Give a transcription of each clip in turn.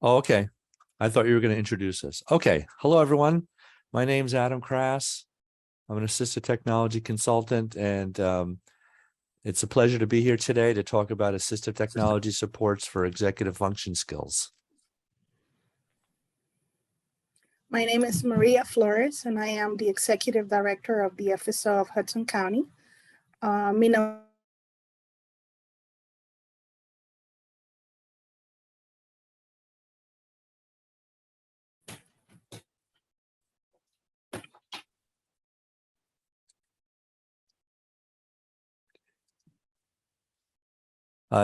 Oh, okay. I thought you were going to introduce us. Okay. Hello, everyone. My name's Adam Krass. I'm an assistive technology consultant, and it's a pleasure to be here today to talk about assistive technology supports for executive function skills. My name is Maria Flores, and I am the Executive Director of the FSO of Hudson County. Mi nombre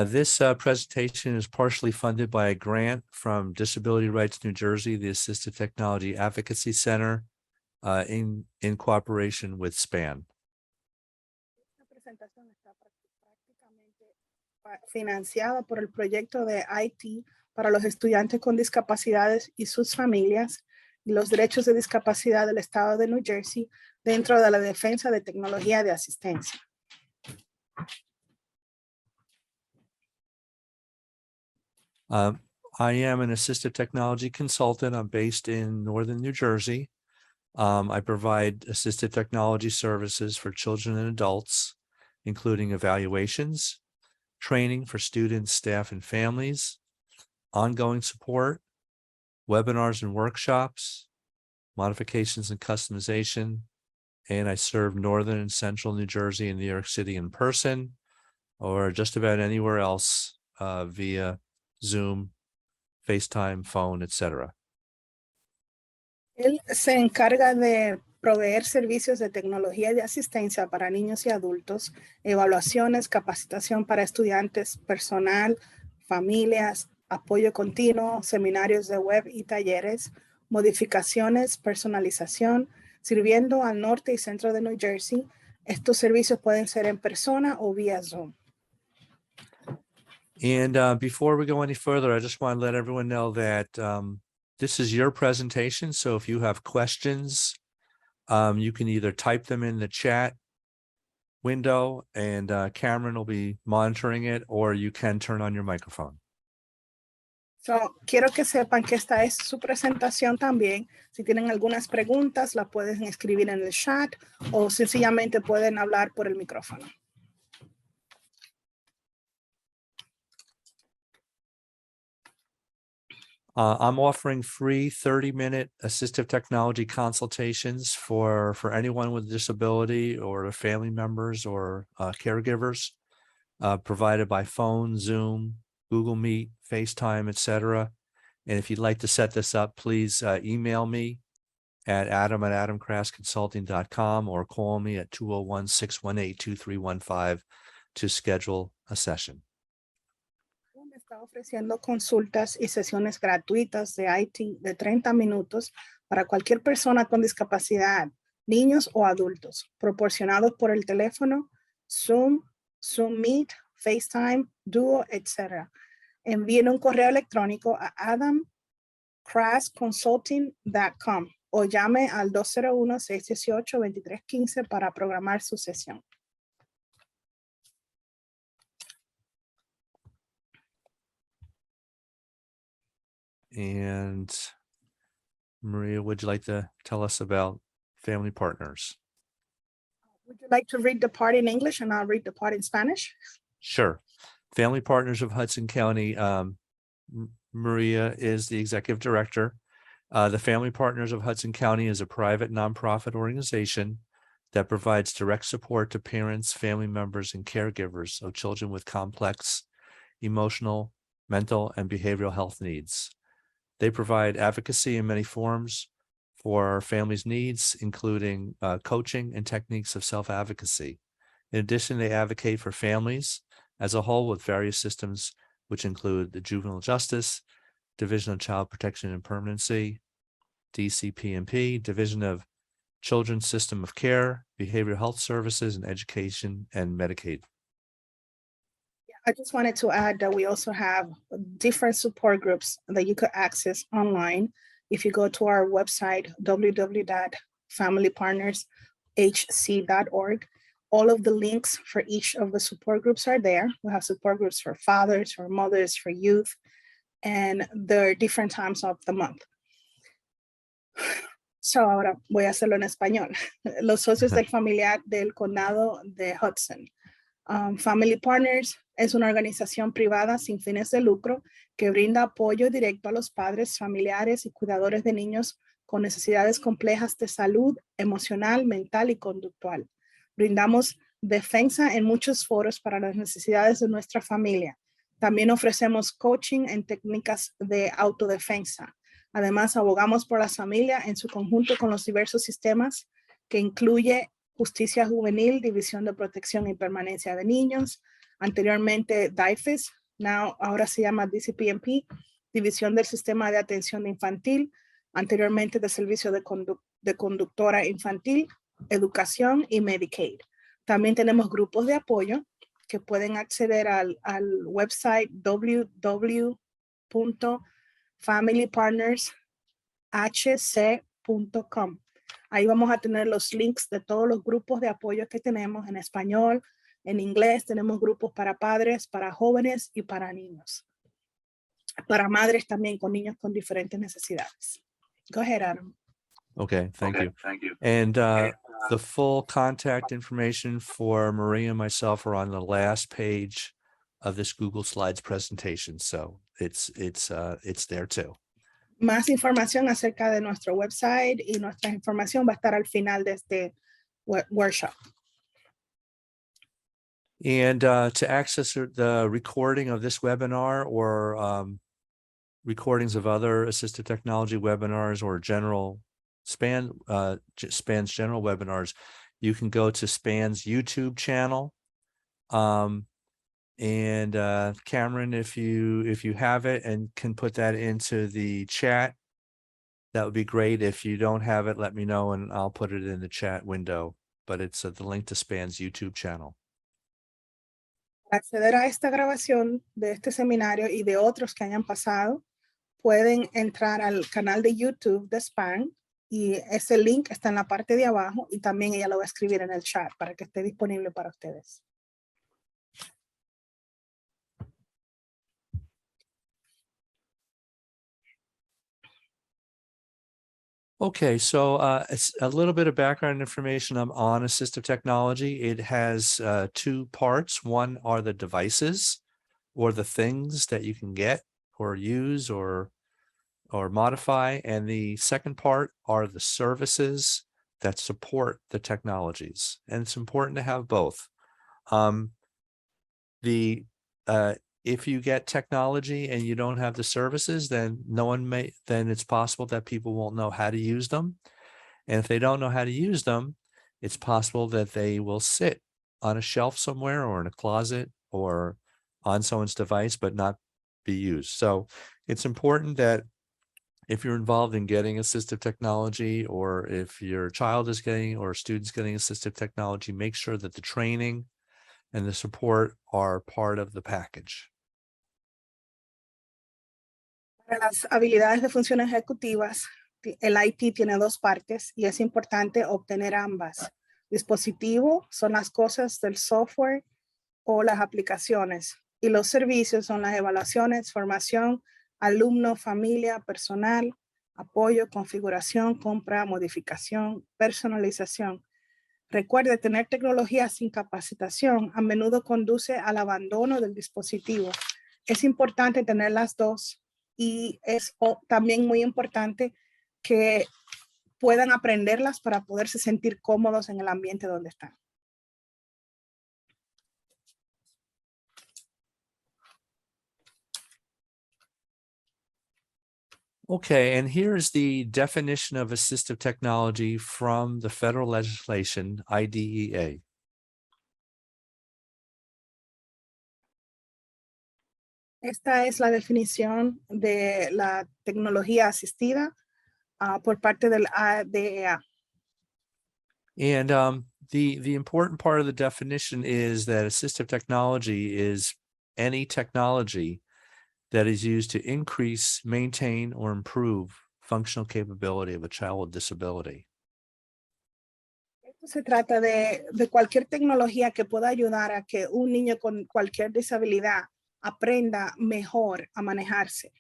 This presentation is partially funded by a grant from Disability Rights New Jersey, the Assistive Technology Advocacy Center, in cooperation with SPAN. Esta presentación está prácticamente financiada por el proyecto de IT para los estudiantes con discapacidades y sus familias y los derechos de discapacidad del estado de New Jersey dentro de la defensa de tecnología de asistencia. I am an assistive technology consultant. I'm based in northern New Jersey. I provide assistive technology services for children and adults, including evaluations, training for students, staff, and families, ongoing support, webinars and workshops, modifications and customization, and I serve northern and central New Jersey and New York City in person, or just about anywhere else via Zoom, FaceTime, phone, etc. Él se encarga de proveer servicios de tecnología de asistencia para niños y adultos, evaluaciones, capacitación para estudiantes, personal, familias, apoyo continuo, seminarios de web y talleres, modificaciones, personalización, sirviendo al norte y centro de New Jersey. Estos servicios pueden ser en persona o vía Zoom. And before we go any further, I just want to let everyone know that this is your presentation. So if you have questions, you can either type them in the chat window and Cameron will be monitoring it, or you can turn on your microphone. So, quiero que sepan que esta es su presentación también. Si tienen algunas preguntas, las pueden escribir en el chat o sencillamente pueden hablar por el micrófono. I'm offering free 30-minute assistive technology consultations for anyone with a disability or family members or caregivers, provided by phone, Zoom, Google Meet, FaceTime, etc. And if you'd like to set this up, please email me at adam@adamkrassconsulting.com or call me at 201-618-2315 to schedule a session. Está ofreciendo consultas y sesiones gratuitas de IT de 30 minutos para cualquier persona con discapacidad, niños o adultos, proporcionados por el teléfono, Zoom, Zoom Meet, FaceTime, Duo, etc. Envíen un correo electrónico a adamkrassconsulting.com o llame al 201-618-2315 para programar su sesión. And Maria, would you like to tell us about family partners? Would you like to read the part in English and I'll read the part in Spanish? Sure. Family Partners of Hudson County. Maria is the executive director. The Family Partners of Hudson County is a private nonprofit organization that provides direct support to parents, family members, and caregivers of children with complex emotional, mental, and behavioral health needs. They provide advocacy in many forms for families' needs, including coaching and techniques of self-advocacy. In addition, they advocate for families as a whole with various systems, which include the Juvenile Justice, Division of Child Protection and Permanency, DCP&P, Division of Children's System of Care, Behavioral Health Services, and Education, and Medicaid. I just wanted to add that we also have different support groups that you could access online. If you go to our website, www.familypartnershc.org, all of the links for each of the support groups are there. We have support groups for fathers, for mothers, for youth, and the different times of the month. So ahora voy a hacerlo en español. Los socios del familiar del condado de Hudson. Family Partners es una organización privada sin fines de lucro que brinda apoyo directo a los padres, familiares y cuidadores de niños con necesidades complejas de salud emocional, mental y conductual. Brindamos defensa en muchos foros para las necesidades de nuestra familia. También ofrecemos coaching en técnicas de autodefensa. Además, abogamos por la familia en su conjunto con los diversos sistemas que incluye Justicia Juvenil, División de Protección y Permanencia de Niños, anteriormente DIFES, ahora se llama DCPMP, División del Sistema de Atención Infantil, anteriormente de Servicio de Conductora Infantil, Educación y Medicaid. También tenemos grupos de apoyo que pueden acceder al website www.familypartnershc.com. Ahí vamos a tener los links de todos los grupos de apoyo que tenemos en español, en inglés. Tenemos grupos para padres, para jóvenes y para niños. Para madres también con niños con diferentes necesidades. Go ahead, Adam. Okay, thank you. And the full contact information for Maria and myself are on the last page of this Google Slides presentation. So it's there too. Más información acerca de nuestro website y nuestra información va a estar al final de este workshop. And to access the recording of this webinar or recordings of other assistive technology webinars or SPAN's general webinars, you can go to SPAN's YouTube channel. And Cameron, if you have it and can put that into the chat, that would be great. If you don't have it, let me know and I'll put it in the chat window. But it's the link to SPAN's YouTube channel. Para acceder a esta grabación de este seminario y de otros que hayan pasado, pueden entrar al canal de YouTube de SPAN y ese link está en la parte de abajo y también ella lo va a escribir en el chat para que esté disponible para ustedes. Okay, so it's a little bit of background information on assistive technology. It has two parts. One are the devices or the things that you can get or use or modify. And the second part are the services that support the technologies. And it's important to have both. If you get technology and you don't have the services, then then it's possible that people won't know how to use them. And if they don't know how to use them, it's possible that they will sit on a shelf somewhere or in a closet or on someone's device, but not be used. So it's important that if you're involved in getting assistive technology, or if your child is getting or students getting assistive technology, make sure that the training and the support are part of the package. Para las habilidades de funciones ejecutivas, el IT tiene dos partes y es importante obtener ambas. Dispositivo son las cosas del software o las aplicaciones y los servicios son las evaluaciones, formación, alumno, familia, personal, apoyo, configuración, compra, modificación, personalización. Recuerde, tener tecnología sin capacitación a menudo conduce al abandono del dispositivo. Es importante tener las dos y es también muy importante que puedan aprenderlas para poderse sentir cómodos en el ambiente donde están. Okay, and here's the definition of assistive technology from the federal legislation, IDEA. Esta es la definición de la tecnología asistida por parte del IDEA. And the important part of the definition is that assistive technology is any technology that is used to increase, maintain, or improve functional capability of a child with disability. Esto se trata de cualquier tecnología que pueda ayudar a que un niño con cualquier disabilidad aprenda mejor a manejarse.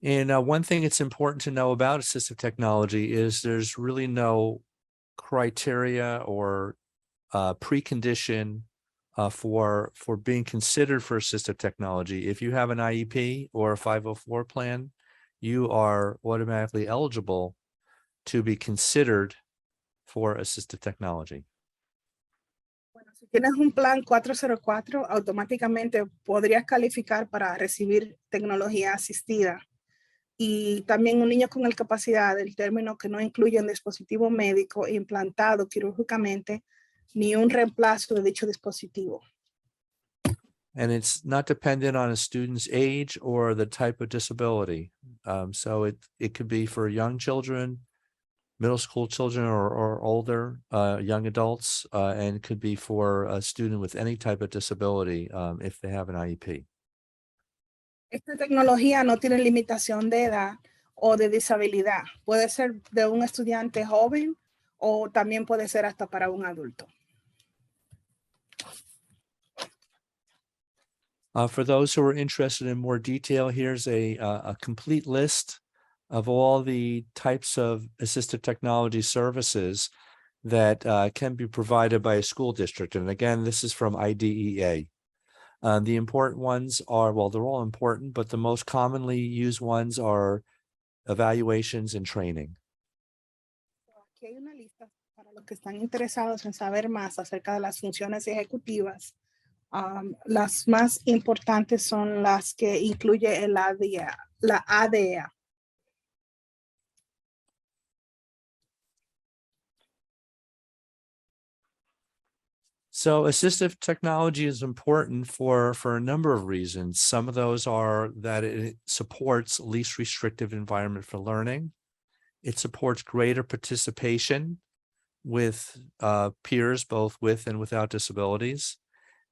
And one thing it's important to know about assistive technology is there's really no criteria or precondition for being considered for assistive technology. If you have an IEP or a 504 plan, you are automatically eligible to be considered for assistive technology. Bueno, si tienes un plan 404, automáticamente podrías calificar para recibir tecnología asistida. Y también un niño con discapacidad, el término que no incluye un dispositivo médico implantado quirúrgicamente ni un reemplazo de dicho dispositivo. And it's not dependent on a student's age or the type of disability. So it could be for young children, middle school children, or older young adults, and could be for a student with any type of disability if they have an IEP. Esta tecnología no tiene limitación de edad o de disabilidad. Puede ser de un estudiante joven o también puede ser hasta para un adulto. For those who are interested in more detail, here's a complete list of all the types of assistive technology services that can be provided by a school district. And again, this is from IDEA. The important ones are, well, they're all important, but the most commonly used ones are evaluations and training. Aquí hay una lista para los que están interesados en saber más acerca de las funciones ejecutivas. Las más importantes son las que incluye el ADEA, la ADEA. So assistive technology is important for a number of reasons. Some of those are that it supports least restrictive environment for learning. It supports greater participation with peers, both with and without disabilities.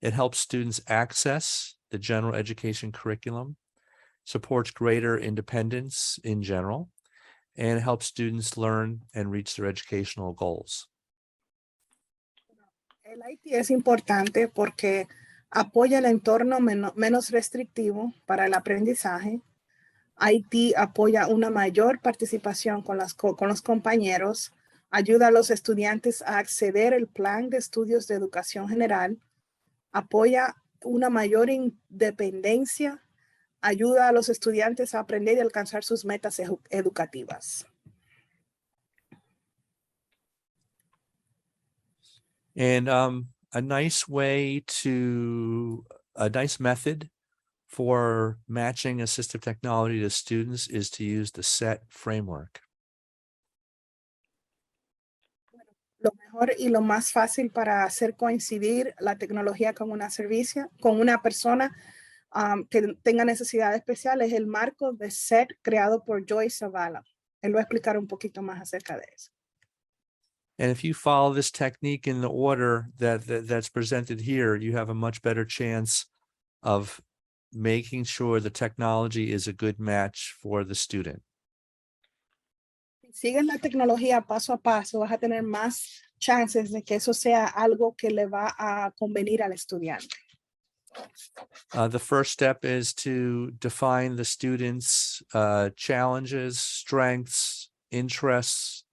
It helps students access the general education curriculum, supports greater independence in general, and helps students learn and reach their educational goals. El IT es importante porque apoya el entorno menos restrictivo para el aprendizaje. IT apoya una mayor participación con los compañeros, ayuda a los estudiantes a acceder al plan de estudios de educación general, apoya una mayor independencia, ayuda a los estudiantes a aprender y alcanzar sus metas educativas. And a nice method for matching assistive technology to students is to use the SET framework. Lo mejor y lo más fácil para hacer coincidir la tecnología con una persona que tenga necesidades especiales es el marco de SET creado por Joyce Zavala. Él va a explicar un poquito más acerca de eso. And if you follow this technique in the order that's presented here, you have a much better chance of making sure the technology is a good match for the student. Si sigues la tecnología paso a paso, vas a tener más chances de que eso sea algo que le va a convenir al estudiante. The first step is to define the student's challenges, strengths, interests,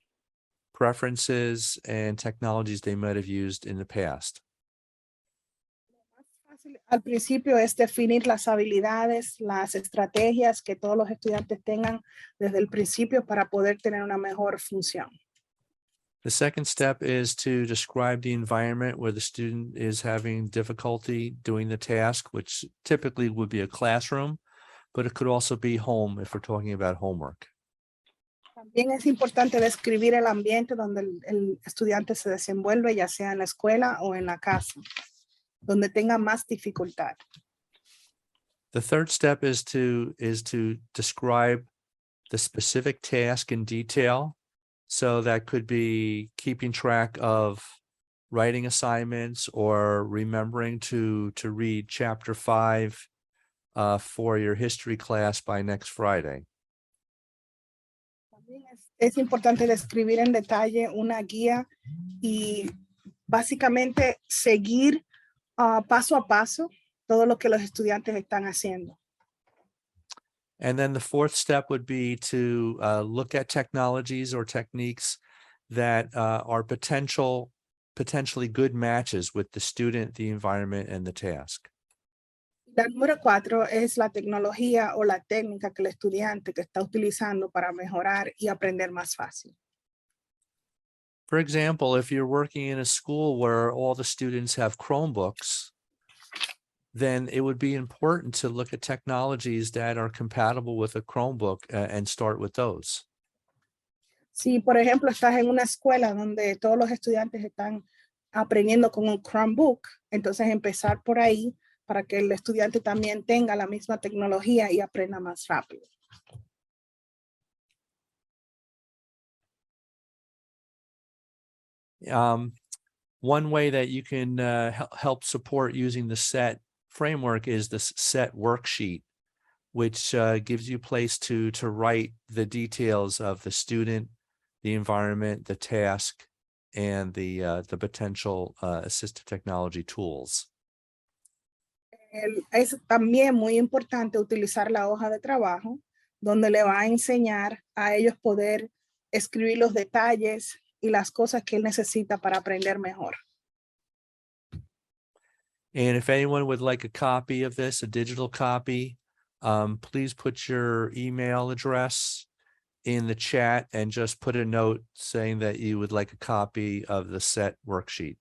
preferences, and technologies they might have used in the past. Al principio es definir las habilidades, las estrategias que todos los estudiantes tengan desde el principio para poder tener una mejor función. The second step is to describe the environment where the student is having difficulty doing the task, which typically would be a classroom, but it could also be home if we're talking about homework. También es importante describir el ambiente donde el estudiante se desenvuelve, ya sea en la escuela o en la casa, donde tenga más dificultad. The third step is to describe the specific task in detail. So that could be keeping track of writing assignments or remembering to read chapter 5 for your history class by next Friday. También es importante describir en detalle una guía y básicamente seguir paso a paso todo lo que los estudiantes están haciendo. And then the fourth step would be to look at technologies or techniques that are potentially good matches with the student, the environment, and the task. La número 4 es la tecnología o la técnica que el estudiante que está utilizando para mejorar y aprender más fácil. For example, if you're working in a school where all the students have Chromebooks, then it would be important to look at technologies that are compatible with a Chromebook and start with those. Si, por ejemplo, estás en una escuela donde todos los estudiantes están aprendiendo con un Chromebook, entonces empezar por ahí para que el estudiante también tenga la misma tecnología y aprenda más rápido. One way that you can help support using the SET framework is this SET worksheet, which gives you a place to write the details of the student, the environment, the task, and the potential assistive technology tools. Es también muy importante utilizar la hoja de trabajo, donde le va a enseñar a ellos poder escribir los detalles y las cosas que él necesita para aprender mejor. And if anyone would like a copy of this, a digital copy, please put your email address in the chat and just put a note saying that you would like a copy of the SET worksheet.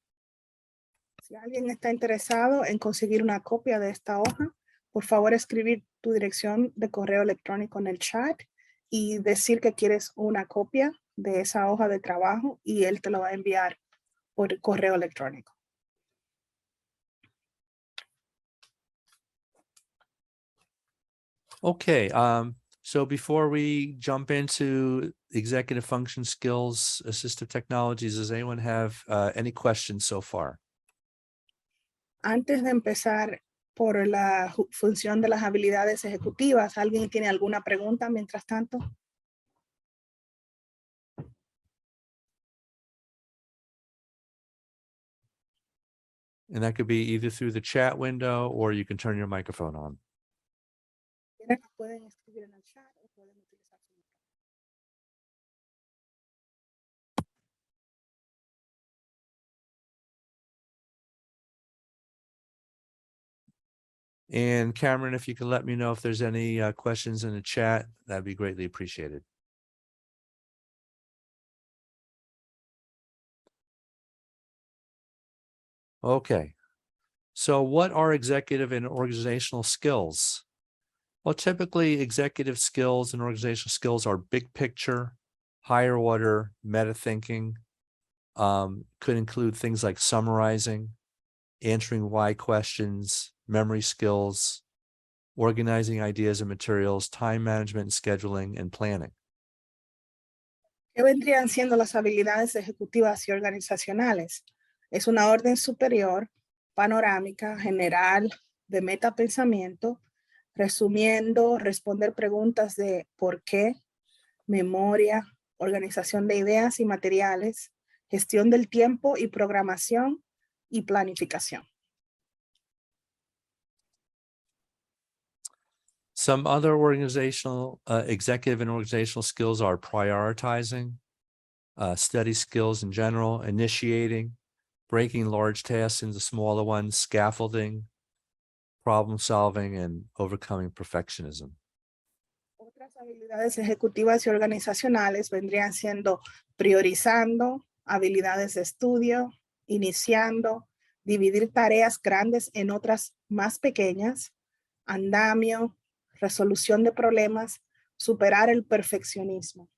Si alguien está interesado en conseguir una copia de esta hoja, por favor escribir tu dirección de correo electrónico en el chat y decir que quieres una copia de esa hoja de trabajo y él te lo va a enviar por correo electrónico. Okay, so before we jump into executive function skills, assistive technologies, does anyone have any questions so far? Antes de empezar por la función de las habilidades ejecutivas, ¿alguien tiene alguna pregunta mientras tanto? And that could be either through the chat window or you can turn your microphone on. Pueden escribir en el chat o pueden utilizar su micrófono. And Cameron, if you could let me know if there's any questions in the chat, that'd be greatly appreciated. Okay, so what are executive and organizational skills? Well, typically executive skills and organizational skills are big picture, higher order, meta thinking, could include things like summarizing, answering why questions, memory skills, organizing ideas and materials, time management and scheduling, and planning. ¿Qué vendrían siendo las habilidades ejecutivas y organizacionales? Es una orden superior, panorámica, general, de metapensamiento, resumiendo, responder preguntas de por qué, memoria, organización de ideas y materiales, gestión del tiempo y programación y planificación. Some other organizational, executive and organizational skills are prioritizing, study skills in general, initiating, breaking large tasks into smaller ones, scaffolding, problem solving, and overcoming perfectionism. Otras habilidades ejecutivas y organizacionales vendrían siendo priorizando, habilidades de estudio, iniciando, dividir tareas grandes en otras más pequeñas, andamio, resolución de problemas, superar el perfeccionismo.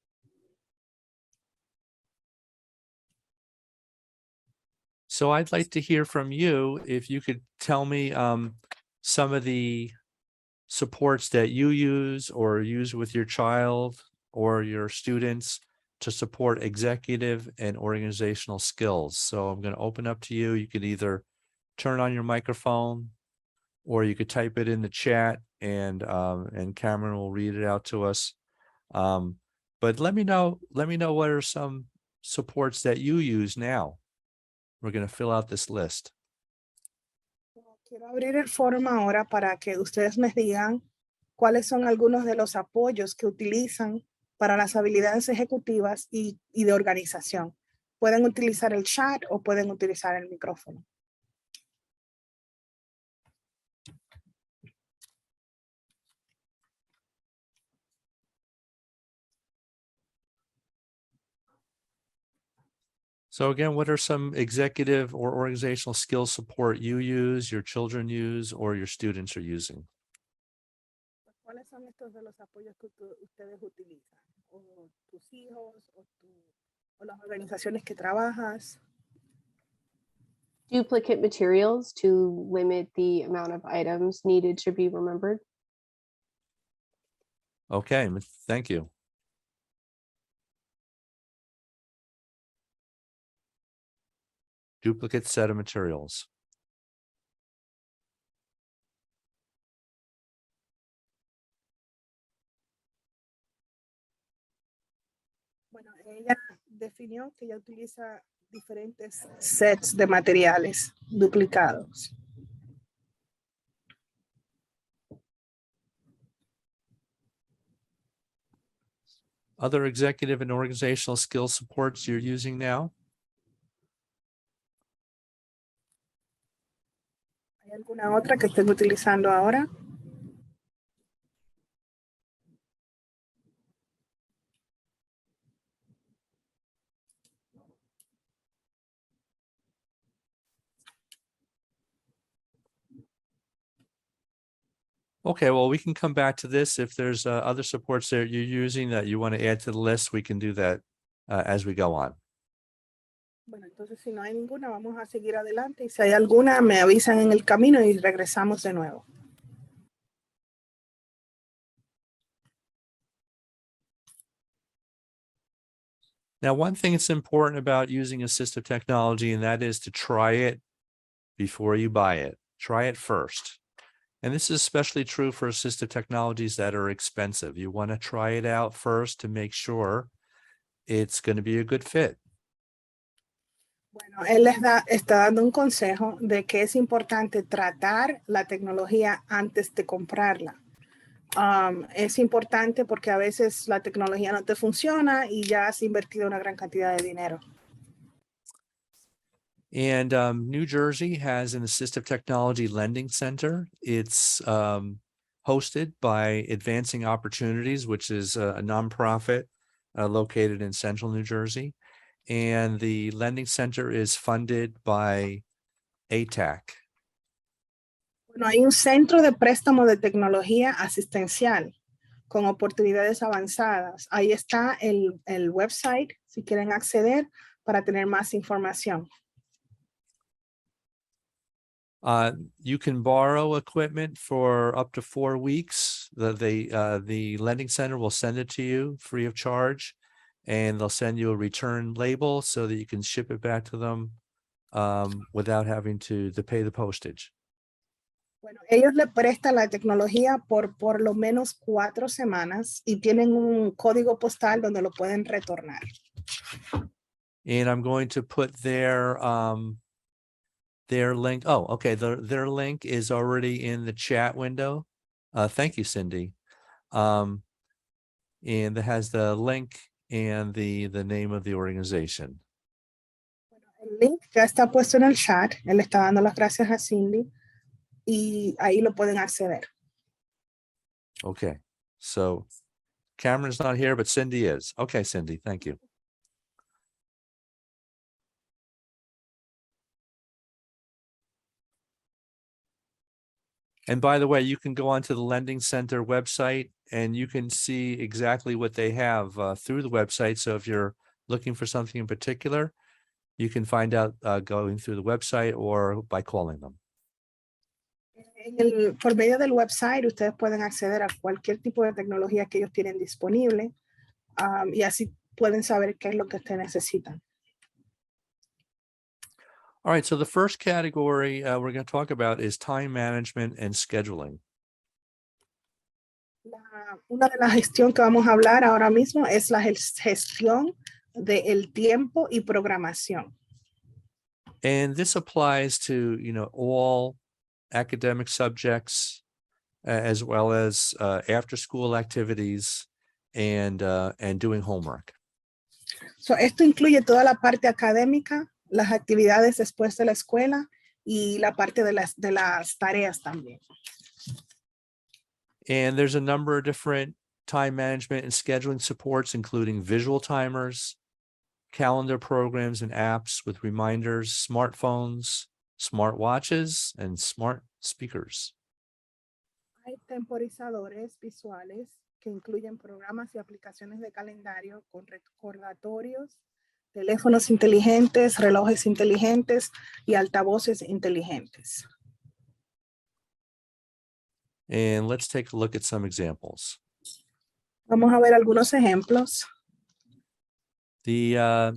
So I'd like to hear from you if you could tell me some of the supports that you use or use with your child or your students to support executive and organizational skills. So I'm going to open up to you. You could either turn on your microphone or you could type it in the chat and Cameron will read it out to us. But let me know what are some supports that you use now. We're going to fill out this list. Quiero abrir el foro ahora para que ustedes me digan cuáles son algunos de los apoyos que utilizan para las habilidades ejecutivas y de organización. Pueden utilizar el chat o pueden utilizar el micrófono. So again, what are some executive or organizational skill support you use, your children use, or your students are using? ¿Cuáles son estos de los apoyos que ustedes utilizan? ¿O tus hijos o las organizaciones que trabajas? Duplicate materials to limit the amount of items needed to be remembered. Okay, thank you. Duplicate set of materials. Bueno, ella definió que ella utiliza diferentes sets de materiales duplicados. Other executive and organizational skill supports you're using now? ¿Hay alguna otra que estén utilizando ahora? Okay, well, we can come back to this. If there's other supports that you're using that you want to add to the list, we can do that as we go on. Bueno, entonces si no hay ninguna, vamos a seguir adelante. Y si hay alguna, me avisan en el camino y regresamos de nuevo. Now, one thing that's important about using assistive technology, and that is to try it before you buy it. Try it first. And this is especially true for assistive technologies that are expensive. You want to try it out first to make sure it's going to be a good fit. Bueno, él está dando un consejo de que es importante tratar la tecnología antes de comprarla. Es importante porque a veces la tecnología no te funciona y ya has invertido una gran cantidad de dinero. And New Jersey has an assistive technology lending center. It's hosted by Advancing Opportunities, which is a nonprofit located in central New Jersey. And the lending center is funded by ATAC. Bueno, hay un centro de préstamo de tecnología asistencial con oportunidades avanzadas. Ahí está el website, si quieren acceder, para tener más información. You can borrow equipment for up to 4 weeks. The lending center will send it to you free of charge, and they'll send you a return label so that you can ship it back to them without having to pay the postage. Bueno, ellos le prestan la tecnología por lo menos 4 semanas y tienen un código postal donde lo pueden retornar. And I'm going to put their link. Oh, okay. Their link is already in the chat window. Thank you, Cindy. And it has the link and the name of the organization. Bueno, el link ya está puesto en el chat. Él está dando las gracias a Cindy y ahí lo pueden acceder. Okay. So Cameron's not here, but Cindy is. Okay, Cindy, thank you. And by the way, you can go onto the Lending Center website and you can see exactly what they have through the website. So if you're looking for something in particular, you can find out going through the website or by calling them. Por medio del website, ustedes pueden acceder a cualquier tipo de tecnología que ellos tienen disponible y así pueden saber qué es lo que ustedes necesitan. All right, so the first category we're going to talk about is time management and scheduling. Una de las gestión que vamos a hablar ahora mismo es la gestión del tiempo y programación. And this applies to, all academic subjects, as well as after-school activities and doing homework. So, esto incluye toda la parte académica, las actividades después de la escuela y la parte de las tareas también. And there's a number of different time management and scheduling supports, including visual timers, calendar programs and apps with reminders, smartphones, smartwatches, and smart speakers. Hay temporizadores visuales que incluyen programas y aplicaciones de calendario con recordatorios, teléfonos inteligentes, relojes inteligentes y altavoces inteligentes. And let's take a look at some examples. Vamos a ver algunos ejemplos. The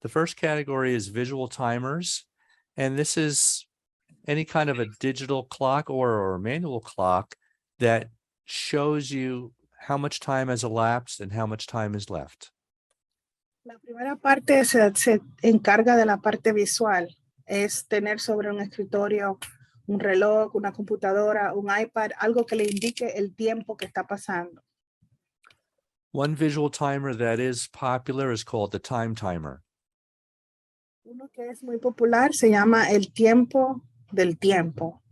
first category is visual timers, and this is any kind of a digital clock or a manual clock that shows you how much time has elapsed and how much time is left. La primera parte se encarga de la parte visual. Es tener sobre un escritorio un reloj, una computadora, un iPad, algo que le indique el tiempo que está pasando. One visual timer that is popular is called the time timer. Uno que es muy popular se llama el tiempo del tiempo.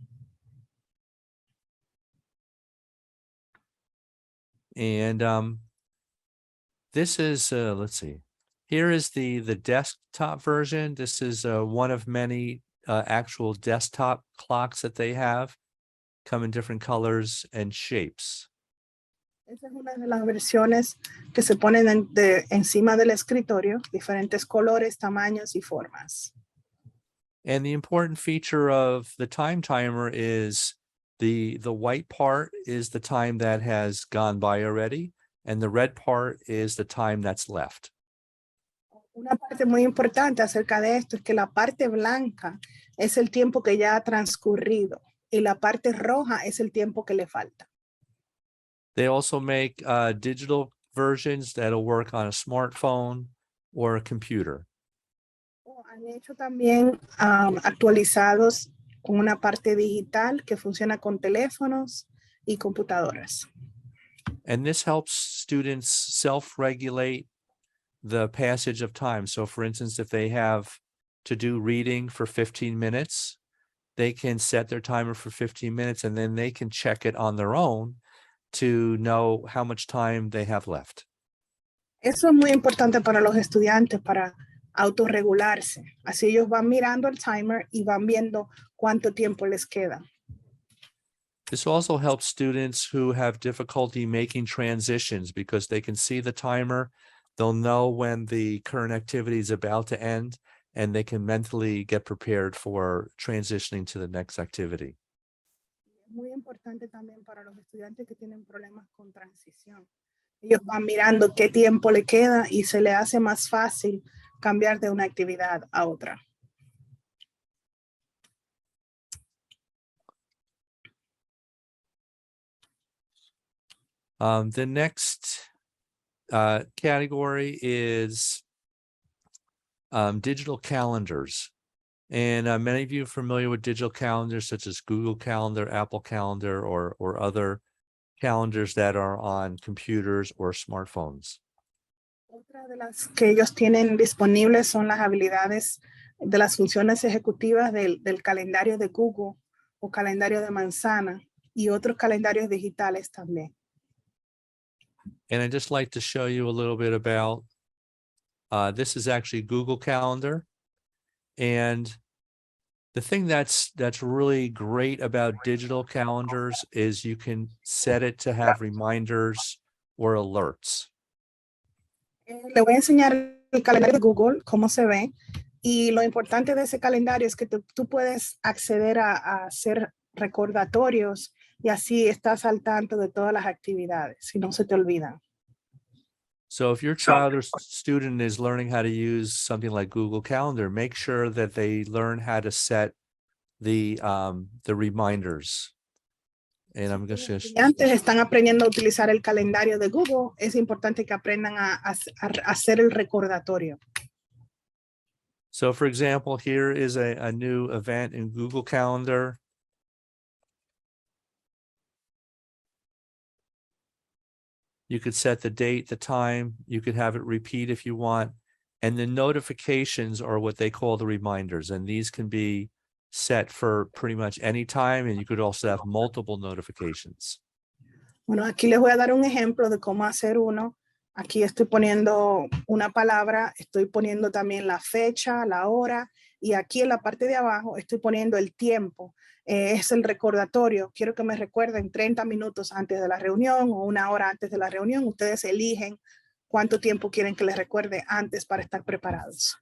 And this is, let's see, here is the desktop version. This is one of many actual desktop clocks that they have, come in different colors and shapes. Esa es una de las versiones que se ponen encima del escritorio, diferentes colores, tamaños y formas. And the important feature of the time timer is the white part is the time that has gone by already, and the red part is the time that's left. Una parte muy importante acerca de esto es que la parte blanca es el tiempo que ya ha transcurrido y la parte roja es el tiempo que le falta. They also make digital versions that'll work on a smartphone or a computer. Han hecho también actualizados con una parte digital que funciona con teléfonos y computadoras. And this helps students self-regulate the passage of time. So for instance, if they have to do reading for 15 minutes, they can set their timer for 15 minutes and then they can check it on their own to know how much time they have left. Eso es muy importante para los estudiantes para autorregularse. Así ellos van mirando el timer y van viendo cuánto tiempo les queda. This also helps students who have difficulty making transitions because they can see the timer. They'll know when the current activity is about to end, and they can mentally get prepared for transitioning to the next activity. Muy importante también para los estudiantes que tienen problemas con transición. Ellos van mirando qué tiempo le queda y se le hace más fácil cambiar de una actividad a otra. The next category is digital calendars. And many of you are familiar with digital calendars such as Google Calendar, Apple Calendar, or other calendars that are on computers or smartphones. Otra de las que ellos tienen disponibles son las habilidades de las funciones ejecutivas del calendario de Google o calendario de manzana y otros calendarios digitales también. And I'd just like to show you a little bit about, this is actually Google Calendar. And the thing that's really great about digital calendars is you can set it to have reminders or alerts. Le voy a enseñar el calendario de Google, cómo se ve. Y lo importante de ese calendario es que tú puedes acceder a hacer recordatorios y así estás al tanto de todas las actividades y no se te olvidan. So if your child or student is learning how to use something like Google Calendar, make sure that they learn how to set the reminders. And I'm going Los to estudiantes están aprendiendo a utilizar el calendario de Google. Es importante que aprendan a hacer el recordatorio. So for example, here is a new event in Google Calendar. You could set the date, the time, you could have it repeat if you want. And the notifications are what they call the reminders. And these can be set for pretty much any time. And you could also have multiple notifications. Bueno, aquí les voy a dar un ejemplo de cómo hacer uno. Aquí estoy poniendo una palabra, estoy poniendo también la fecha, la hora, y aquí en la parte de abajo estoy poniendo el tiempo. Es el recordatorio. Quiero que me recuerden 30 minutos antes de la reunión o una hora antes de la reunión. Ustedes eligen cuánto tiempo quieren que les recuerde antes para estar preparados.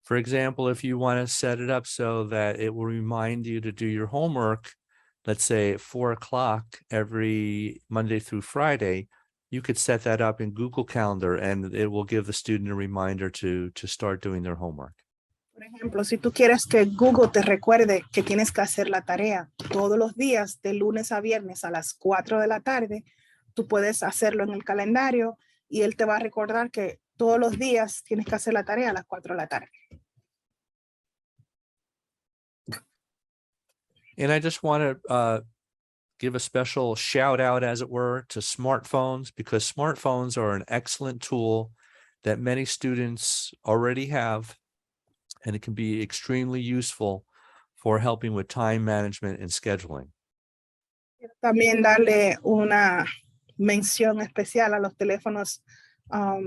For example, if you want to set it up so that it will remind you to do your homework, let's say at 4 o'clock every Monday through Friday, you could set that up in Google Calendar and it will give the student a reminder to start doing their homework. Por ejemplo, si tú quieres que Google te recuerde que tienes que hacer la tarea todos los días, de lunes a viernes a las 4 de la tarde, tú puedes hacerlo en el calendario y él te va a recordar que todos los días tienes que hacer la tarea a las 4 de la tarde. And I just want to give a special shout out, as it were, to smartphones, because smartphones are an excellent tool that many students already have, and it can be extremely useful for helping with time management and scheduling. Quiero también darle una mención especial a los teléfonos, a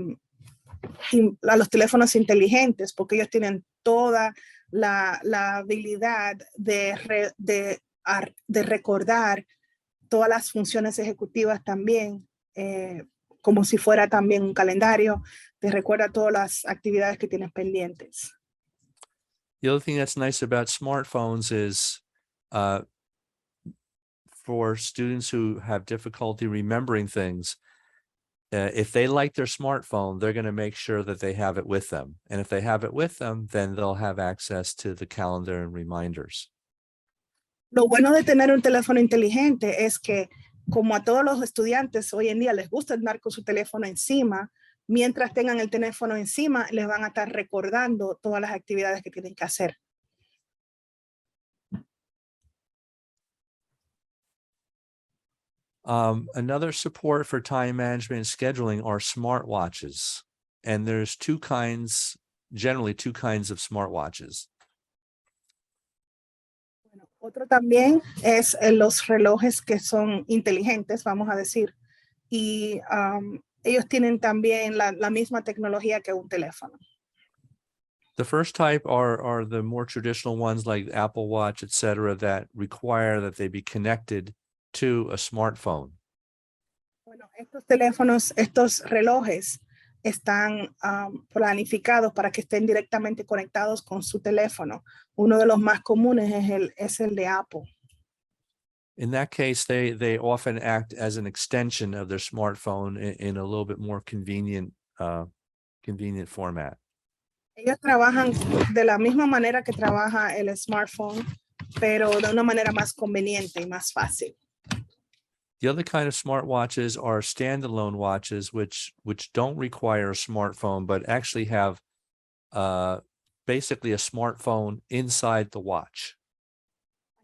los teléfonos inteligentes, porque ellos tienen toda la habilidad de recordar todas las funciones ejecutivas también, como si fuera también un calendario, te recuerda todas las actividades que tienes pendientes. The other thing that's nice about smartphones is for students who have difficulty remembering things, if they like their smartphone, they're going to make sure that they have it with them. And if they have it with them, then they'll have access to the calendar and reminders. Lo bueno de tener un teléfono inteligente es que, como a todos los estudiantes hoy en día les gusta andar con su teléfono encima, mientras tengan el teléfono encima, les van a estar recordando todas las actividades que tienen que hacer. Another support for time management and scheduling are smartwatches. And there's generally two kinds of smartwatches. Bueno, otro también es los relojes que son inteligentes, vamos a decir, y ellos tienen también la misma tecnología que un teléfono. The first type are the more traditional ones like Apple Watch, etc., that require that they be connected to a smartphone. Bueno, estos relojes están planificados para que estén directamente conectados con su teléfono. Uno de los más comunes es el de Apple. In that case, they often act as an extension of their smartphone in a little bit more convenient format. Ellos trabajan de la misma manera que trabaja el smartphone, pero de una manera más conveniente y más fácil. The other kind of smartwatches are standalone watches, which don't require a smartphone, but actually have basically a smartphone inside the watch.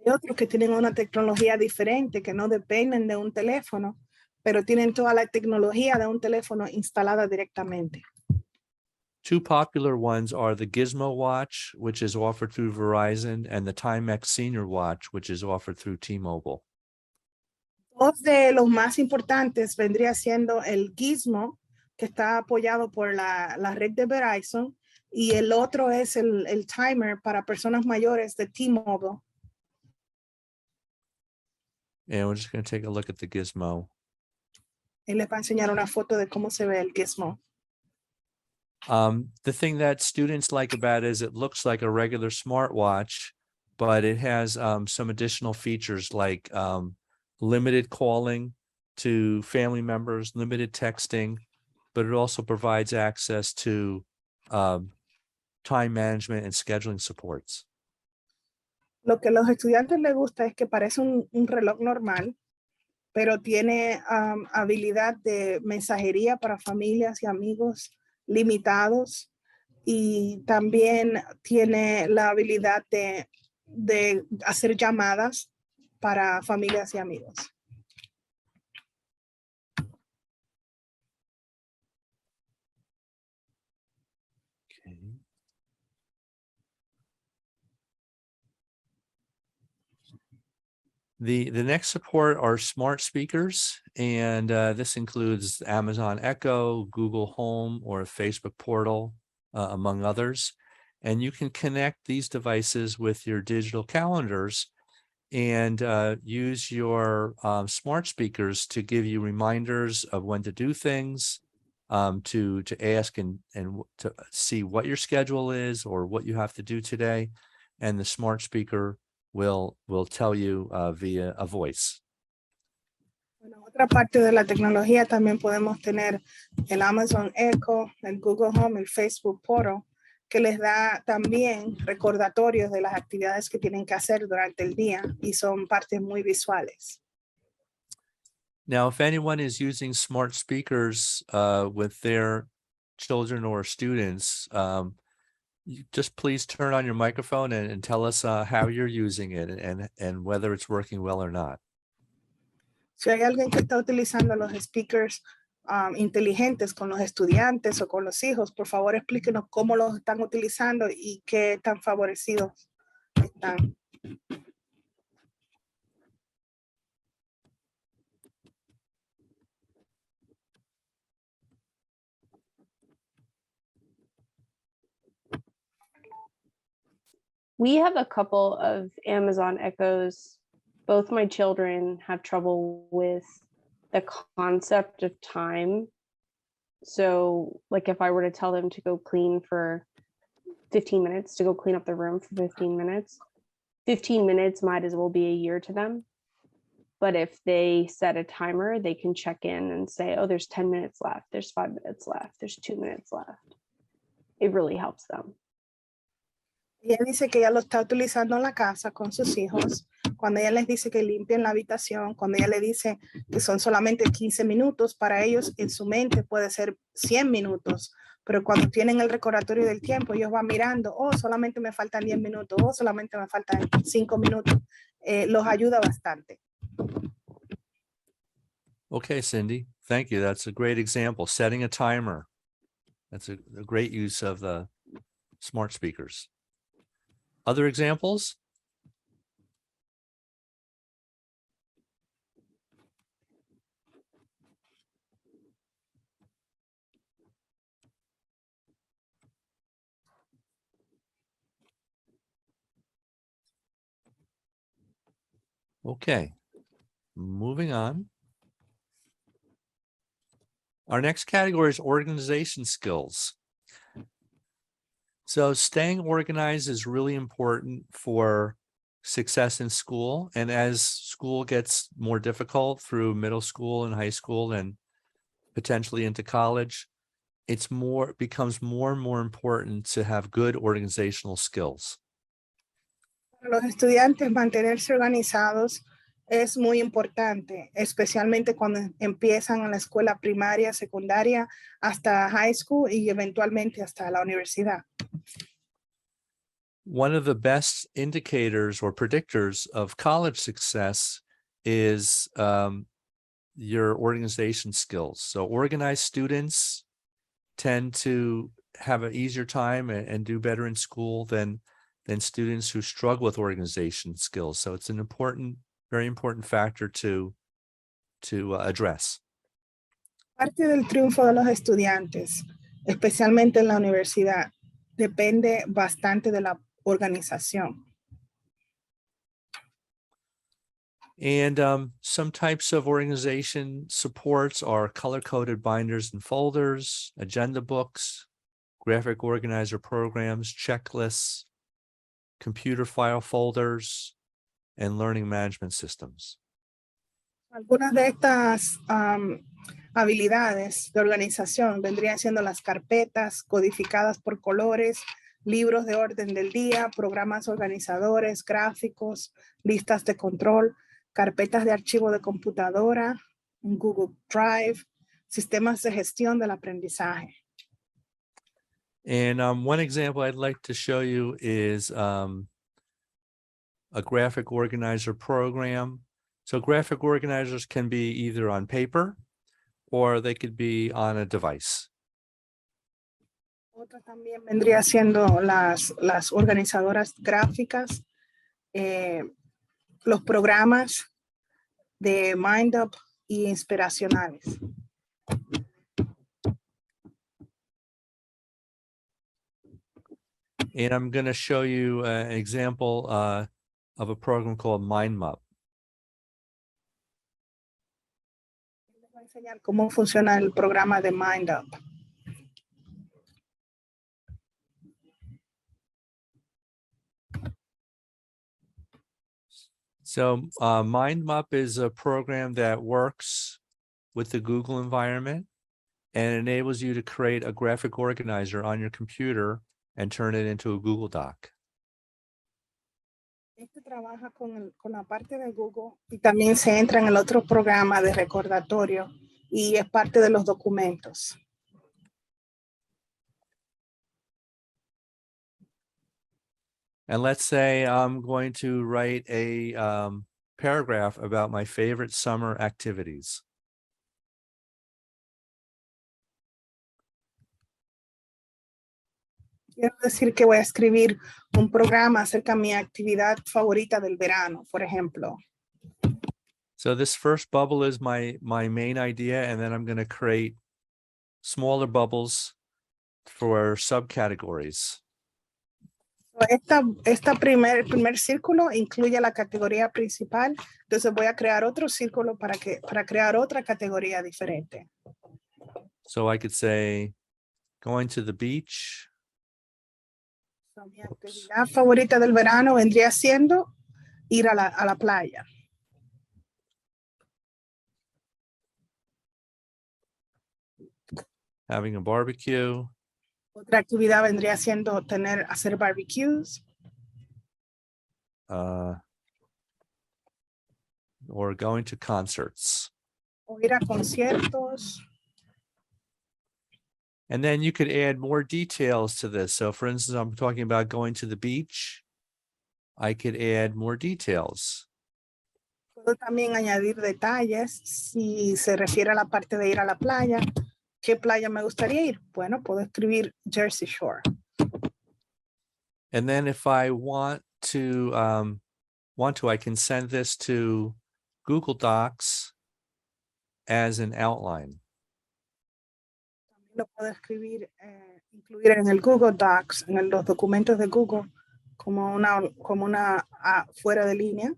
Hay otros que tienen una tecnología diferente, que no dependen de un teléfono, pero tienen toda la tecnología de un teléfono instalada directamente. Two popular ones are the Gizmo watch, which is offered through Verizon, and the Timex Senior watch, which is offered through T-Mobile. Dos de los más importantes vendría siendo el Gizmo, que está apoyado por la red de Verizon, y el otro es el timer para personas mayores de T-Mobile. And we're just going to take a look at the Gizmo. Él les va a enseñar una foto de cómo se ve el Gizmo. The thing that students like about it is it looks like a regular smartwatch, but it has some additional features like limited calling to family members, limited texting, but it also provides access to time management and scheduling supports. Lo que a los estudiantes les gusta es que parece un reloj normal, pero tiene habilidad de mensajería para familias y amigos limitados, y también tiene la habilidad de hacer llamadas para familias y amigos. The next support are smart speakers, and this includes Amazon Echo, Google Home, or Facebook Portal, among others. And you can connect these devices with your digital calendars and use your smart speakers to give you reminders of when to do things, to ask and to see what your schedule is or what you have to do today. And the smart speaker will tell you via a voice. Bueno, otra parte de la tecnología también podemos tener el Amazon Echo, el Google Home, el Facebook Portal, que les da también recordatorios de las actividades que tienen que hacer durante el día y son partes muy visuales. Now, if anyone is using smart speakers with their children or students, just please turn on your microphone and tell us how you're using it and whether it's working well or not. Si hay alguien que está utilizando los speakers inteligentes con los estudiantes o con los hijos, por favor explíquenos cómo los están utilizando y qué tan favorecidos están. We have a couple of Amazon Echoes. Both my children have trouble with the concept of time. So like if I were to tell them to go clean for 15 minutes, to go clean up the room for 15 minutes, 15 minutes might as well be a year to them. But if they set a timer, they can check in and say, oh, there's 10 minutes left, there's 5 minutes left, there's 2 minutes left. It really helps them. Ella dice que ella lo está utilizando en la casa con sus hijos. Cuando ella les dice que limpien la habitación, cuando ella le dice que son solamente 15 minutos, para ellos en su mente puede ser 100 minutos. Pero cuando tienen el recordatorio del tiempo, ellos van mirando, oh, solamente me faltan 10 minutos, oh, solamente me faltan 5 minutos. Los ayuda bastante. Okay, Cindy, thank you. That's a great example. Setting a timer. That's a great use of the smart speakers. Other examples? Okay, moving on. Our next category is organization skills. So staying organized is really important for success in school. And as school gets more difficult through middle school and high school and potentially into college, becomes more and more important to have good organizational skills. Para los estudiantes, mantenerse organizados es muy importante, especialmente cuando empiezan en la escuela primaria, secundaria, hasta high school y eventualmente hasta la universidad. One of the best indicators or predictors of college success is your organization skills. So organized students tend to have an easier time and do better in school than students who struggle with organization skills. So it's an very important factor to address. Parte del triunfo de los estudiantes, especialmente en la universidad, depende bastante de la organización. And some types of organization supports are color-coded binders and folders, agenda books, graphic organizer programs, checklists, computer file folders, and learning management systems. Algunas de estas habilidades de organización vendrían siendo las carpetas codificadas por colores, libros de orden del día, programas organizadores, gráficos, listas de control, carpetas de archivo de computadora, Google Drive, sistemas de gestión del aprendizaje. And one example I'd like to show you is a graphic organizer program. So graphic organizers can be either on paper or they could be on a device. Otra también vendría siendo las organizadoras gráficas, los programas de MindUp y inspiracionales. And I'm going to show you an example of a program called MindMap. Les voy a enseñar cómo funciona el programa de MindUp. So MindMap is a program that works with the Google environment and enables you to create a graphic organizer on your computer and turn it into a Google Doc. Este trabaja con la parte de Google y también se entra en el otro programa de recordatorio y es parte de los documentos. And let's say I'm going to write a paragraph about my favorite summer activities. Quiero decir que voy a escribir un programa acerca de mi actividad favorita del verano, por ejemplo. So this first bubble is my main idea, and then I'm going to create smaller bubbles for subcategories. Esta primer círculo incluye la categoría principal, entonces voy a crear otro círculo para crear otra categoría diferente. So I could say, going to the beach. Mi actividad favorita del verano vendría siendo ir a la playa. Having a barbecue. Otra actividad vendría siendo hacer barbecues. Or going to concerts. O ir a conciertos. And then you could add more details to this. So for instance, I'm talking about going to the beach. I could add more details. Puedo también añadir detalles si se refiere a la parte de ir a la playa. ¿Qué playa me gustaría ir? Bueno, puedo escribir Jersey Shore. And then if I want to, I can send this to Google Docs as an outline. También lo puedo escribir, incluir en el Google Docs, en los documentos de Google, como una fuera de línea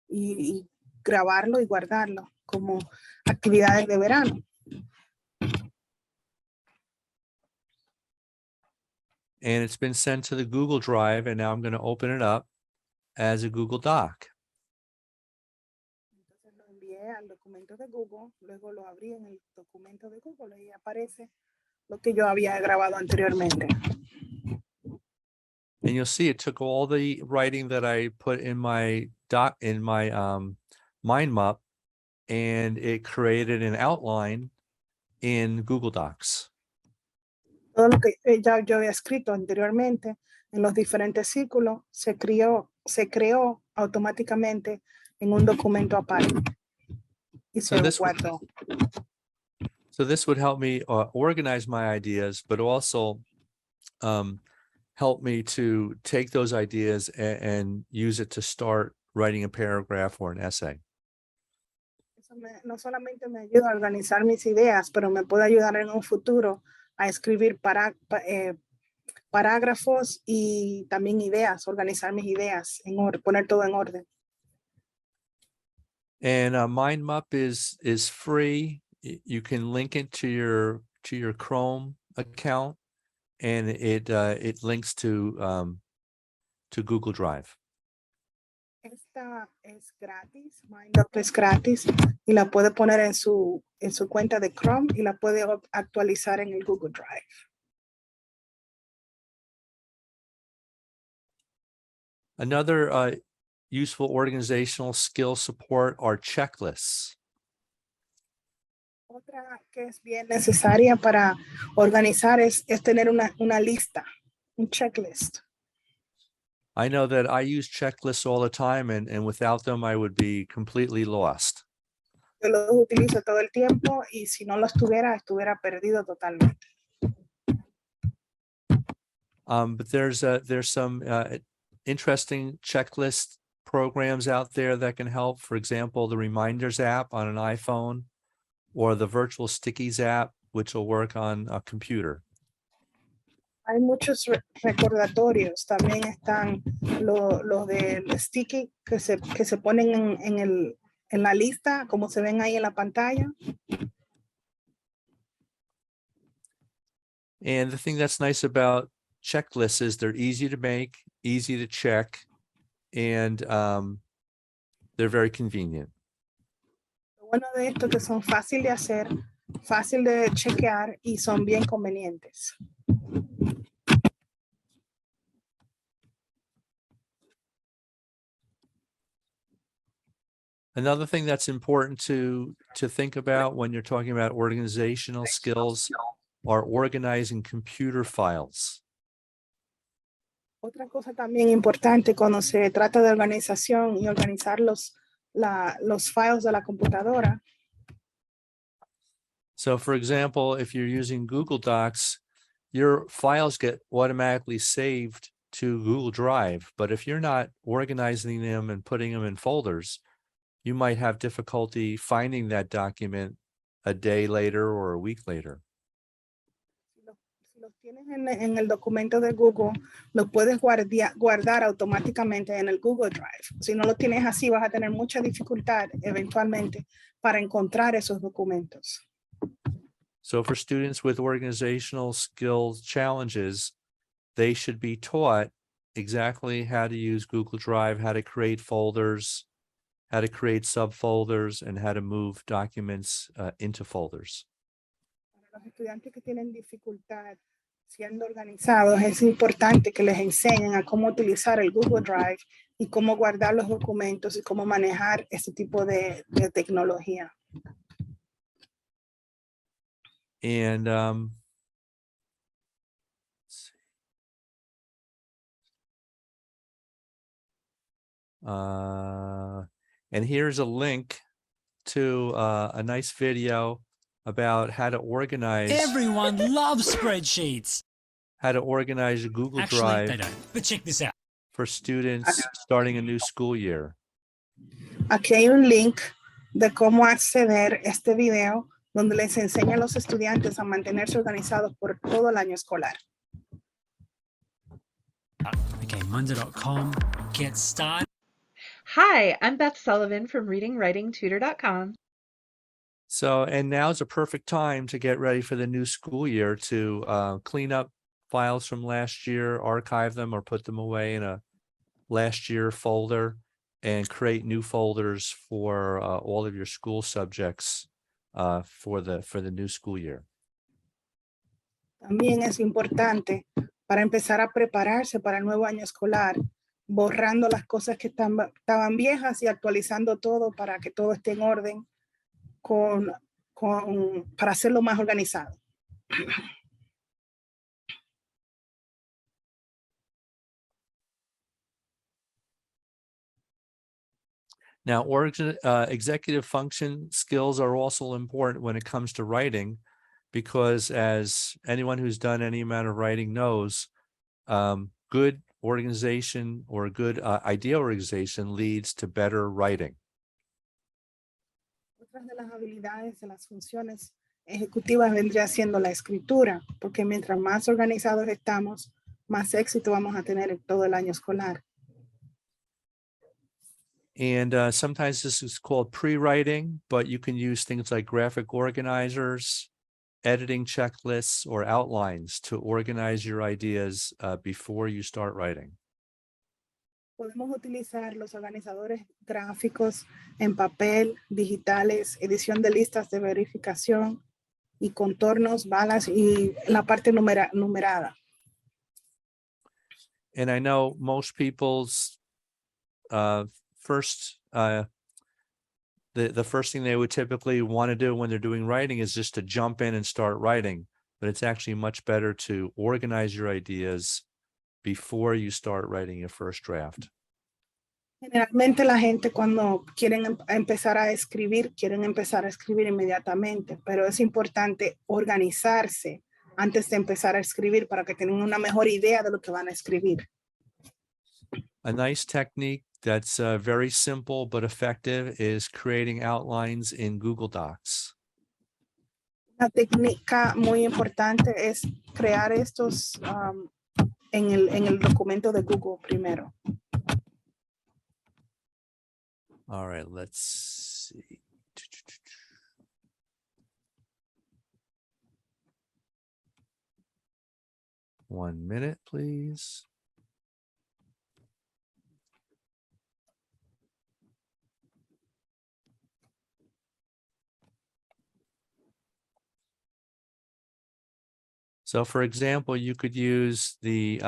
y grabarlo y guardarlo como actividades de verano. And it's been sent to the Google Drive, and now I'm going to open it up as a Google Doc. Entonces lo envié al documento de Google, luego lo abrí en el documento de Google y aparece lo que yo había grabado anteriormente. And you'll see it took all the writing that I put in my MindMap, and it created an outline in Google Docs. Todo lo que ya yo había escrito anteriormente en los diferentes círculos se creó automáticamente en un documento aparte y se guardó. So this would help me organize my ideas, but also help me to take those ideas and use it to start writing a paragraph or an essay. Eso no solamente me ayuda a organizar mis ideas, pero me puede ayudar en un futuro a escribir parágrafos y también ideas, organizar mis ideas, poner todo en orden. And MindMap is free. You can link it to your Chrome account, and it links to Google Drive. Esta es gratis, MindUp es gratis y la puede poner en su cuenta de Chrome y la puede actualizar en el Google Drive. Another useful organizational skill support are checklists. Otra que es bien necesaria para organizar es tener una lista, un checklist. I know that I use checklists all the time, and without them, I would be completely lost. Yo los utilizo todo el tiempo y si no los tuviera, estuviera perdido totalmente. But there's some interesting checklist programs out there that can help. For example, the Reminders app on an iPhone or the Virtual Stickies app, which will work on a computer. Hay muchos recordatorios. También están los del sticky que se ponen en la lista, como se ven ahí en la pantalla. And the thing that's nice about checklists is they're easy to make, easy to check, and they're very convenient. Lo bueno de esto es que son fácil de hacer, fácil de chequear y son bien convenientes. Another thing that's important to think about when you're talking about organizational skills are organizing computer files. Otra cosa también importante cuando se trata de organización y organizar los files de la computadora. So for example, if you're using Google Docs, your files get automatically saved to Google Drive. But if you're not organizing them and putting them in folders, you might have difficulty finding that document a day later or a week later. Si los tienes en el documento de Google, los puedes guardar automáticamente en el Google Drive. Si no lo tienes así, vas a tener mucha dificultad eventualmente para encontrar esos documentos. So for students with organizational skills challenges, they should be taught exactly how to use Google Drive, how to create folders, how to create subfolders, and how to move documents into folders. Para los estudiantes que tienen dificultad siendo organizados, es importante que les enseñen a cómo utilizar el Google Drive y cómo guardar los documentos y cómo manejar este tipo de tecnología. And let's see. And here's a link to a nice video about how to organize. Everyone loves spreadsheets. How to organize a Google Actually, Drive they don't. But check this out. for students starting a new school year. Aquí hay un link de cómo acceder a este video donde les enseña a los estudiantes a mantenerse organizados por todo el año escolar. Okay, Monday.com. Get started. Hi, I'm Beth Sullivan from readingwritingtutor.com. So, and now's a perfect time to get ready for the new school year to clean up files from last year, archive them, or put them away in a last year folder, and create new folders for all of your school subjects for the new school year. También es importante para empezar a prepararse para el nuevo año escolar, borrando las cosas que estaban viejas y actualizando todo para que todo esté en orden para hacerlo más organizado. Now, executive function skills are also important when it comes to writing, because as anyone who's done any amount of writing knows, good organization or good idea organization leads to better writing. Otras de las habilidades de las funciones ejecutivas vendría siendo la escritura, porque mientras más organizados estamos, más éxito vamos a tener en todo el año escolar. And sometimes this is called pre-writing, but you can use things like graphic organizers, editing checklists, or outlines to organize your ideas before you start writing. Podemos utilizar los organizadores gráficos en papel, digitales, edición de listas de verificación y contornos, balas y la parte numerada. And I know most people's the first thing they would typically want to do when they're doing writing is just to jump in and start writing. But it's actually much better to organize your ideas before you start writing your first draft. Generalmente la gente cuando quieren empezar a escribir, quieren empezar a escribir inmediatamente, pero es importante organizarse antes de empezar a escribir para que tengan una mejor idea de lo que van a escribir. A nice technique that's very simple but effective is creating outlines in Google Docs. Una técnica muy importante es crear estos en el documento de Google primero. All right, let's see. 1 minute, please. So for example, you could use the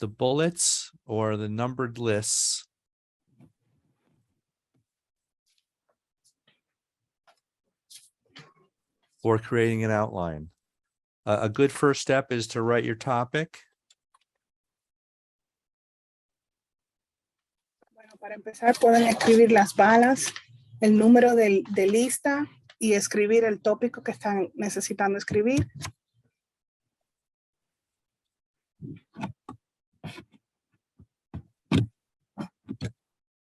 bullets or the numbered lists for creating an outline. A good first step is to write your topic. Bueno, para empezar pueden escribir las balas, el número de lista y escribir el tópico que están necesitando escribir.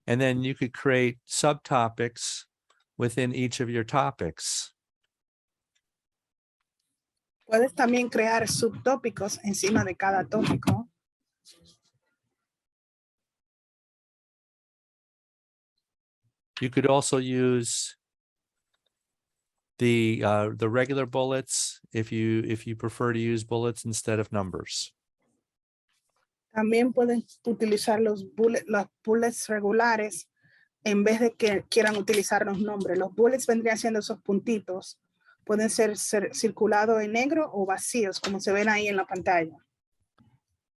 And then you could create subtopics within each of your topics. Puedes también crear subtópicos encima de cada tópico. You could also use the regular bullets if you prefer to use bullets instead of numbers. También pueden utilizar los bullets regulares en vez de que quieran utilizar los nombres. Los bullets vendrían siendo esos puntitos. Pueden ser circulados en negro o vacíos, como se ven ahí en la pantalla.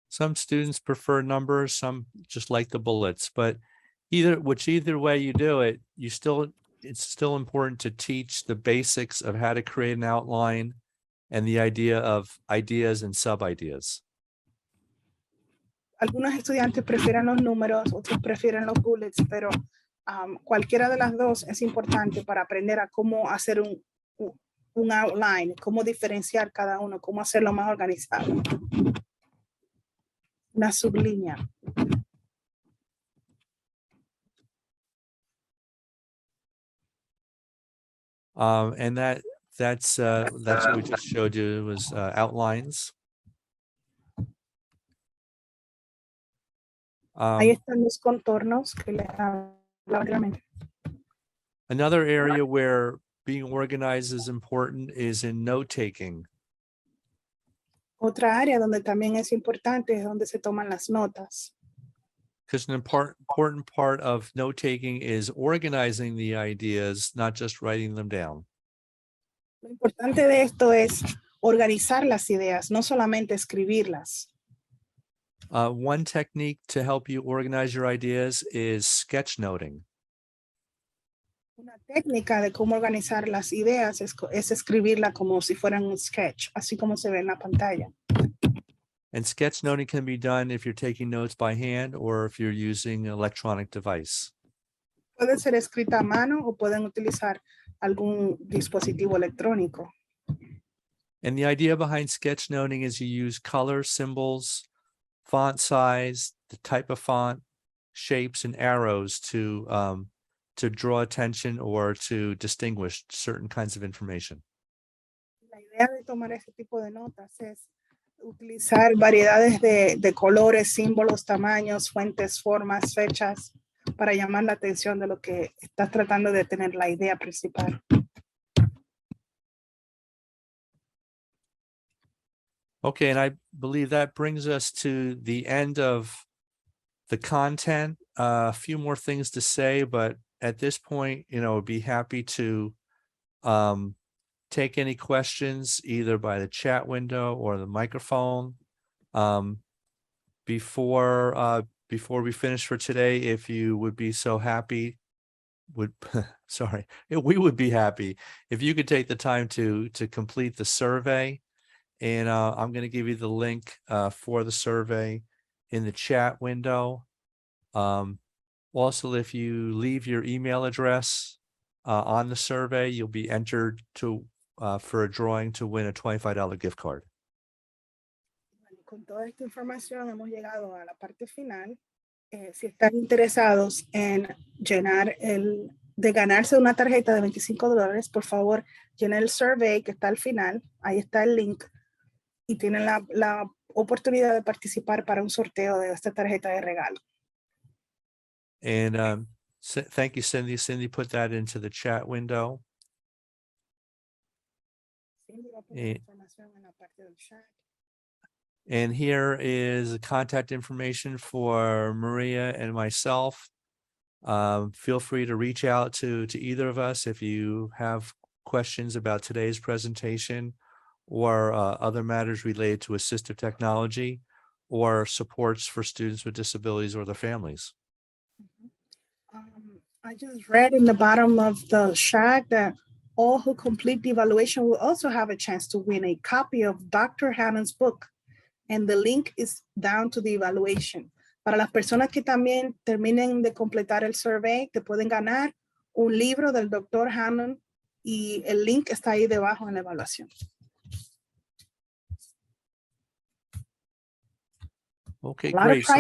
Some students prefer numbers, some just like the bullets, but either way you do it, it's still important to teach the basics of how to create an outline and the idea of ideas and sub-ideas. Algunos estudiantes prefieren los números, otros prefieren los bullets, pero cualquiera de las dos es importante para aprender a cómo hacer un outline, cómo diferenciar cada uno, cómo hacerlo más organizado. Una sublínea. And that's what we just showed you was outlines. Ahí están los contornos que les hablaba anteriormente. Another area where being organized is important is in note-taking. Otra área donde también es importante es donde se toman las notas. Because an important part of note-taking is organizing the ideas, not just writing them down. Lo importante de esto es organizar las ideas, no solamente escribirlas. One technique to help you organize your ideas is sketchnoting. Una técnica de cómo organizar las ideas es escribirla como si fueran un sketch, así como se ve en la pantalla. And sketchnoting can be done if you're taking notes by hand or if you're using an electronic device. Puede ser escrita a mano o pueden utilizar algún dispositivo electrónico. And the idea behind sketchnoting is you use color, symbols, font size, the type of font, shapes, and arrows to draw attention or to distinguish certain kinds of information. La idea de tomar este tipo de notas es utilizar variedades de colores, símbolos, tamaños, fuentes, formas, fechas, para llamar la atención de lo que estás tratando de tener la idea principal. Okay, and I believe that brings us to the end of the content. A few more things to say, but at this point, I'd be happy to take any questions either by the chat window or the microphone. Before we finish for today, if you would be so happy, we would be happy if you could take the time to complete the survey. And I'm going to give you the link for the survey in the chat window. Also, if you leave your email address on the survey, you'll be entered to for a drawing to win a $25 gift card. Bueno, con toda esta información hemos llegado a la parte final. Si están interesados en de ganarse una tarjeta de $25, por favor, llenen el survey que está al final. Ahí está el link y tienen la oportunidad de participar para un sorteo de esta tarjeta de regalo. And thank you, Cindy. Cindy put that into the chat window. Cindy va a poner Eh, información en la parte del chat. And here is the contact information for Maria and myself. Feel free to reach out to either of us if you have questions about today's presentation or other matters related to assistive technology or supports for students with disabilities or their families. I just read in the bottom of the chat that all who complete the evaluation will also have a chance to win a copy of Dr. Hannon's book. And the link is down to the evaluation. Para las personas que también terminen de completar el survey, te pueden ganar un libro del Dr. Hannon y el link está ahí debajo en la evaluación. Okay, A lot of great. So